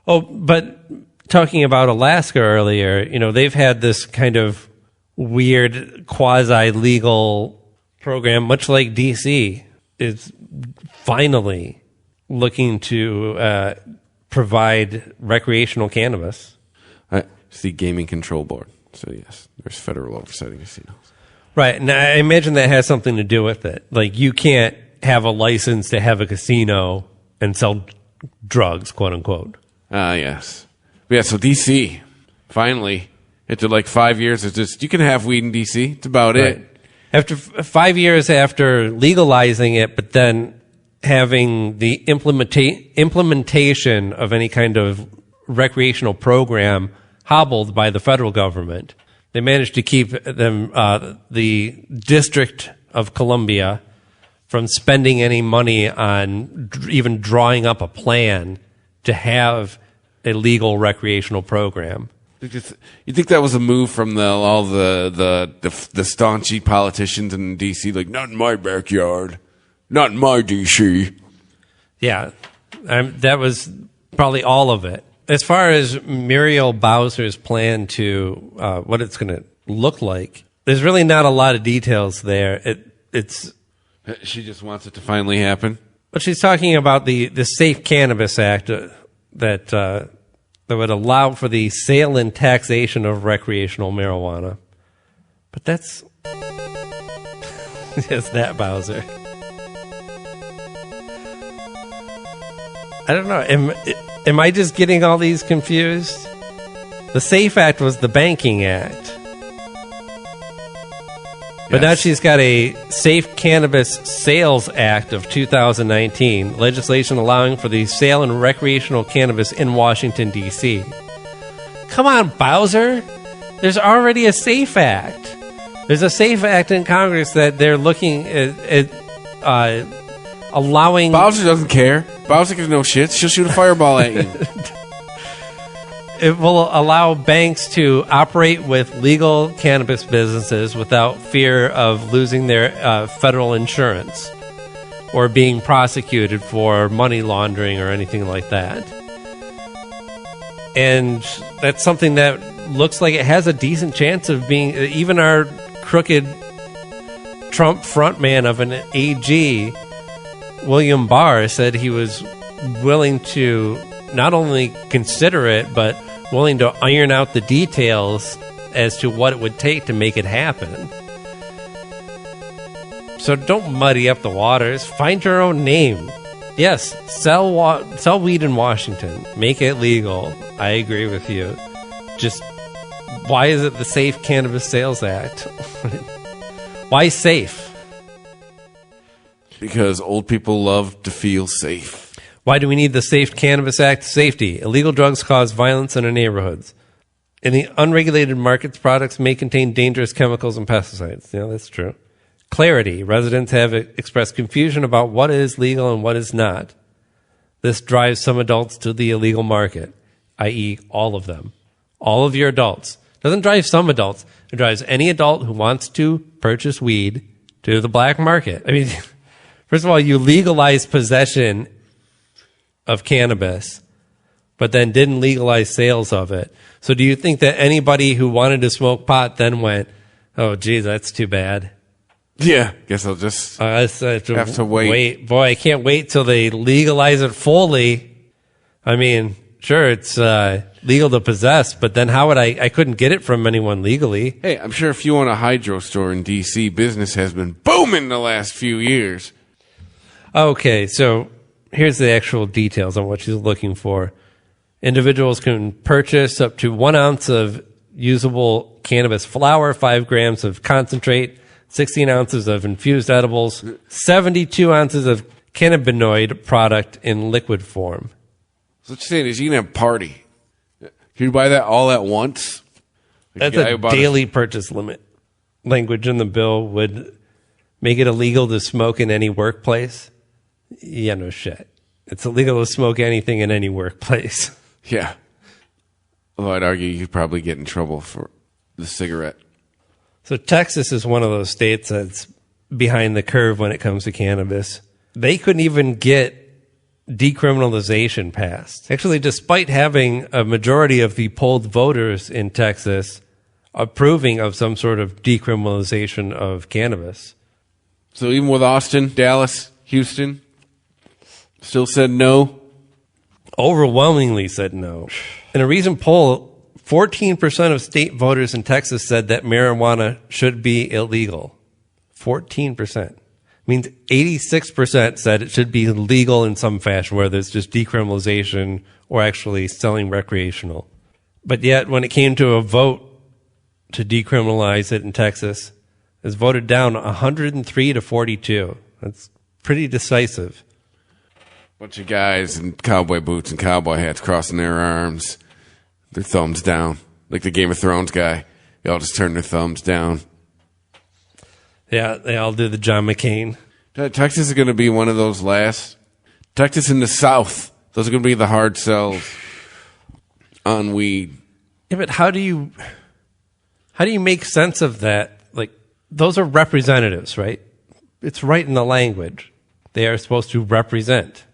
Oh, but talking about Alaska earlier, they've had this kind of weird quasi-legal program, much like DC is finally looking to provide recreational cannabis. It's the Gaming Control Board. So yes, there's federal oversight of casinos. Right, and I imagine that has something to do with it. Like, you can't have a license to have a casino and sell drugs, quote unquote. Yes. Yeah, so DC, finally, after like 5 years, it's just, you can have weed in DC. It's about it. After 5 years after legalizing it, but then having the implementation of any kind of recreational program hobbled by the federal government, they managed to keep them, the District of Columbia, from spending any money on even drawing up a plan to have a legal recreational program. You think that was a move from all the staunchy politicians in D.C., like, not in my backyard, not in my D.C.? Yeah, that was probably all of it. As far as Muriel Bowser's plan to what it's going to look like, there's really not a lot of details there. It's She just wants it to finally happen. But she's talking about the Safe Cannabis Act that would allow for the sale and taxation of recreational marijuana. But that's yes, that Bowser. I don't know. Am I just getting all these confused? The SAFE Act was the Banking Act. But now she's got a Safe Cannabis Sales Act of 2019, legislation allowing for the sale and recreational cannabis in Washington, D.C. Come on, Bowser. There's already a SAFE Act. There's a SAFE Act in Congress that they're looking at allowing... Bowser doesn't care. Bowser gives no shit. She'll shoot a fireball at you. It will allow banks to operate with legal cannabis businesses without fear of losing their federal insurance or being prosecuted for money laundering or anything like that. And that's something that looks like it has a decent chance of being... Even our crooked Trump frontman of an AG, William Barr, said he was willing to not only consider it, but willing to iron out the details as to what it would take to make it happen. So don't muddy up the waters. Find your own name. Yes, sell weed in Washington. Make it legal. I agree with you. Just, why is it the Safe Cannabis Sales Act? Why safe? Because old people love to feel safe. Why do we need the Safe Cannabis Act? Safety. Illegal drugs cause violence in our neighborhoods. In the unregulated markets, products may contain dangerous chemicals and pesticides. Yeah, that's true. Clarity. Residents have expressed confusion about what is legal and what is not. This drives some adults to the illegal market, i.e. all of them. All of your adults. It doesn't drive some adults. It drives any adult who wants to purchase weed to the black market. I mean, first of all, you legalize possession of cannabis, but then didn't legalize sales of it. So do you think that anybody who wanted to smoke pot then went, oh, geez, that's too bad? Yeah, guess I'll just have to wait. Boy, I can't wait till they legalize it fully. I mean, sure, it's legal to possess, but then how would I couldn't get it from anyone legally. Hey, I'm sure if you own a hydro store in D.C., business has been booming the last few years. Okay, so here's the actual details on what she's looking for. Individuals can purchase up to 1 ounce of usable cannabis flower, 5 grams of concentrate, 16 ounces of infused edibles, 72 ounces of cannabinoid product in liquid form. So what you're saying is you can have a party. Can you buy that all at once? That's a daily purchase limit. Language in the bill would make it illegal to smoke in any workplace. Yeah, no shit. It's illegal to smoke anything in any workplace. Yeah. Although I'd argue you'd probably get in trouble for the cigarette. So Texas is one of those states that's behind the curve when it comes to cannabis. They couldn't even get decriminalization passed. Actually, despite having a majority of the polled voters in Texas approving of some sort of decriminalization of cannabis. So even with Austin, Dallas, Houston, still said no? Overwhelmingly said no. In a recent poll, 14% of state voters in Texas said that marijuana should be illegal. 14%. Means 86% said it should be legal in some fashion, whether it's just decriminalization or actually selling recreational. But yet, when it came to a vote to decriminalize it in Texas, it was voted down 103 to 42. That's pretty decisive. Bunch of guys in cowboy boots and cowboy hats crossing their arms, their thumbs down, like the Game of Thrones guy. They all just turn their thumbs down. Yeah, they all do the John McCain. Texas is going to be one of those last. Texas in the South, those are going to be the hard sells on weed. Yeah, but how do you make sense of that? Like, those are representatives, right? It's right in the language. They are supposed to represent.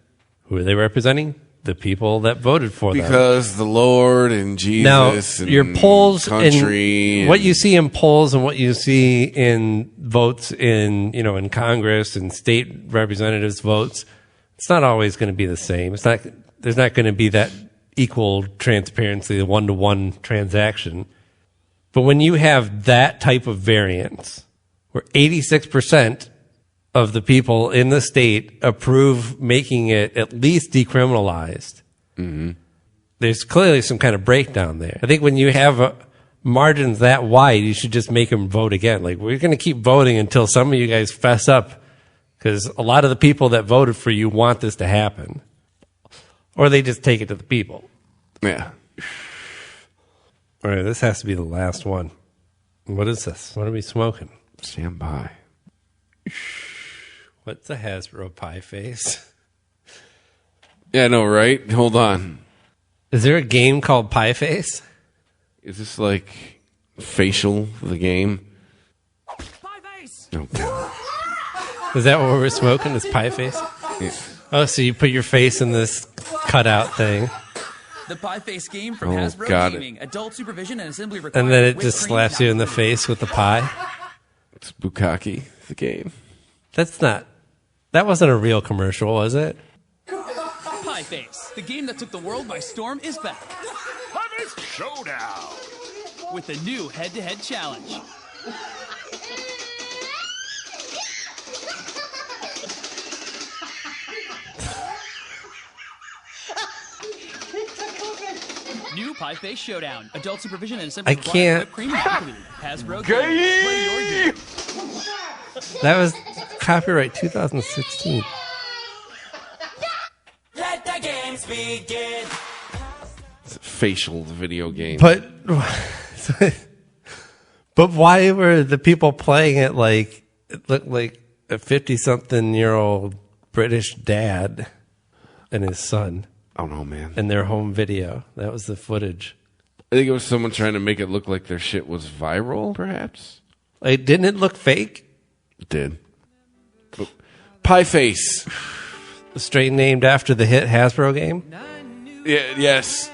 Who are they representing? The people that voted for them. Because the Lord and Jesus now, and your polls country. And what you see in polls and what you see in votes in Congress and state representatives' votes, it's not always going to be the same. There's not going to be that equal transparency, the one-to-one transaction. But when you have that type of variance, where 86% of the people in the state approve making it at least decriminalized, there's clearly some kind of breakdown there. I think when you have margins that wide, you should just make them vote again. Like, we're going to keep voting until some of you guys fess up, because a lot of the people that voted for you want this to happen. Or they just take it to the people. Yeah. All right, this has to be the last one. What is this? What are we smoking? Stand by. What's a Hasbro pie face? Yeah, no, right? Hold on. Is there a game called Pie Face? Is this like facial, the game? Pie face! No. Is that what we're smoking, is Pie Face? Yeah. Oh, so you put your face in this cutout thing. The Pie Face game from Hasbro Gaming. Adult supervision and assembly required. And then it just slaps you in the face with the pie? It's Bukkake, the game. That wasn't a real commercial, was it? Pie Face, the game that took the world by storm, is back. Pie Face Showdown! With a new head-to-head challenge. New Pie Face Showdown. Adult supervision and assembly. I can't. Hasbro Gaming. Play your game. That was copyright 2016. Let the games begin. It's a facial video game. But why were the people playing it like it looked like a 50-something-year-old British dad and his son? I don't know, man. In their home video. That was the footage. I think it was someone trying to make it look like their shit was viral, perhaps. Like, didn't it look fake? It did. But Pie Face. The strain named after the hit Hasbro game? Yeah, yes.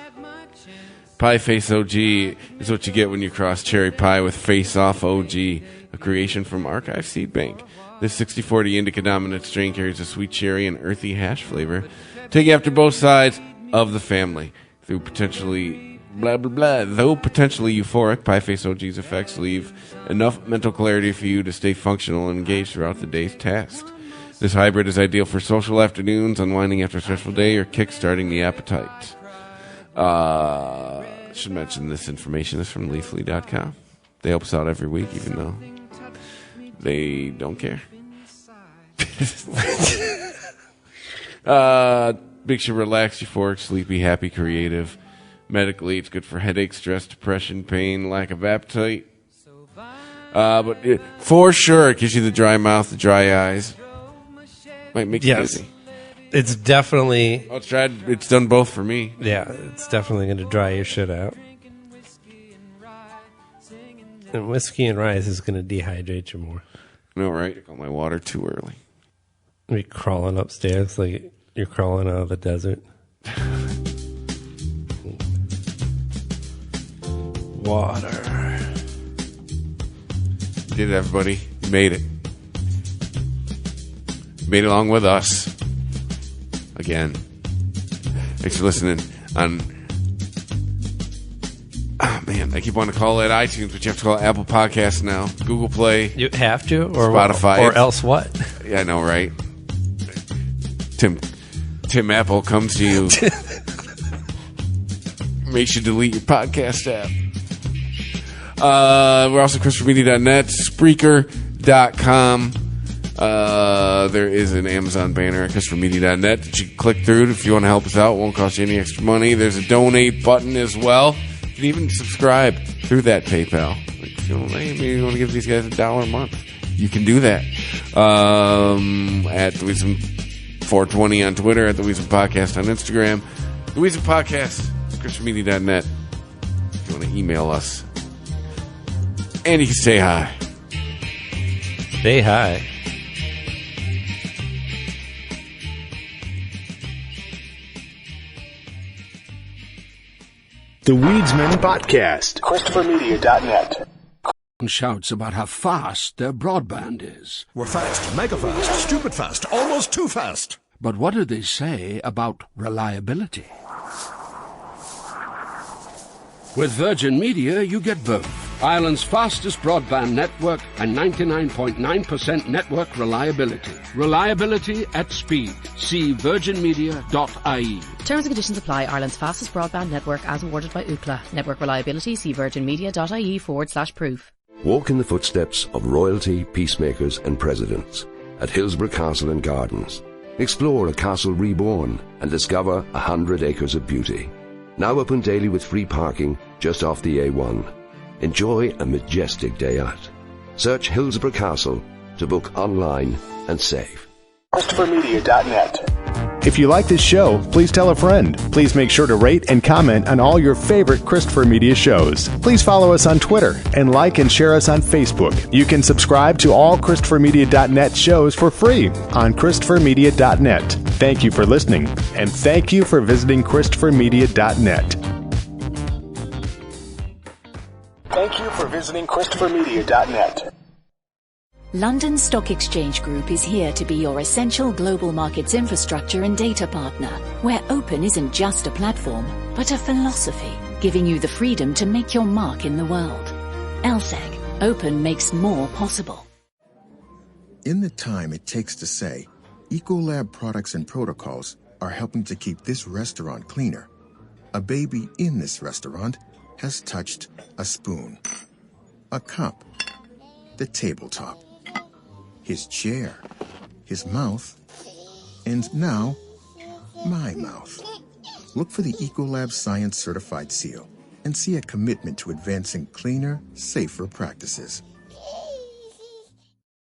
Pie Face OG is what you get when you cross cherry pie with Face Off OG, a creation from Archive Seed Bank. This 60-40 indica dominant strain carries a sweet cherry and earthy hash flavor, taking after both sides of the family. Though potentially euphoric, Pie Face OG's effects leave enough mental clarity for you to stay functional and engaged throughout the day's tasks. This hybrid is ideal for social afternoons, unwinding after a stressful day, or kickstarting the appetite. Should mention this information is from leafly.com. They help us out every week, even though they don't care. Makes you relax, euphoric, sleepy, happy, creative. Medically, it's good for headache, stress, depression, pain, lack of appetite. But for sure, it gives you the dry mouth, the dry eyes. Might make you dizzy. It's definitely... Oh, it's done both for me. Yeah, it's definitely going to dry your shit out. And whiskey and rice is going to dehydrate you more. No, right? I got my water too early. You're crawling upstairs like you're crawling out of the desert. Water. You did it, everybody. You made it. You made it along with us. Again. Thanks for listening on... Oh, man. I keep wanting to call it iTunes, but you have to call it Apple Podcasts now. Google Play. You have to? Or Spotify. Or else what? Yeah, I know, right? Tim Apple comes to you. Makes you delete your podcast app. We're also ChristopherMedia.net, Spreaker.com. There is an Amazon banner at ChristopherMedia.net that you can click through if you want to help us out. It won't cost you any extra money. There's a donate button as well. You can even subscribe through that PayPal. Like, maybe you want to give these guys $1 a month. You can do that. At Wisdom420 on Twitter, at the Wisdom Podcast on Instagram. The Wisdom Podcast, ChristopherMedia.net. If you want to email us. And you can say hi. Say hi. The Weedsman Podcast. ChristopherMedia.net. Shouts about how fast their broadband is. We're fast, mega fast, stupid fast, almost too fast. But what do they say about reliability? With Virgin Media, you get both. Ireland's fastest broadband network and 99.9% network reliability. Reliability at speed. See virginmedia.ie. Terms and conditions apply. Ireland's fastest broadband network as awarded by Ookla. Network reliability. See virginmedia.ie/proof. Walk in the footsteps of royalty, peacemakers and presidents at Hillsborough Castle and Gardens. Explore a castle reborn and discover 100 acres of beauty. Now open daily with free parking just off the A1. Enjoy a majestic day out. Search Hillsborough Castle to book online and save. ChristopherMedia.net. If you like this show, please tell a friend. Please make sure to rate and comment on all your favorite Christopher Media shows. Please follow us on Twitter and like and share us on Facebook. You can subscribe to all ChristopherMedia.net shows for free on ChristopherMedia.net. Thank you for listening, and thank you for visiting ChristopherMedia.net. Thank you for visiting ChristopherMedia.net. London Stock Exchange Group is here to be your essential global markets infrastructure and data partner, where open isn't just a platform, but a philosophy, giving you the freedom to make your mark in the world. LSEG, open makes more possible. In the time it takes to say, Ecolab products and protocols are helping to keep this restaurant cleaner. A baby in this restaurant has touched a spoon, a cup, the tabletop, his chair, his mouth, and now, my mouth. Look for the Ecolab Science Certified seal and see a commitment to advancing cleaner, safer practices.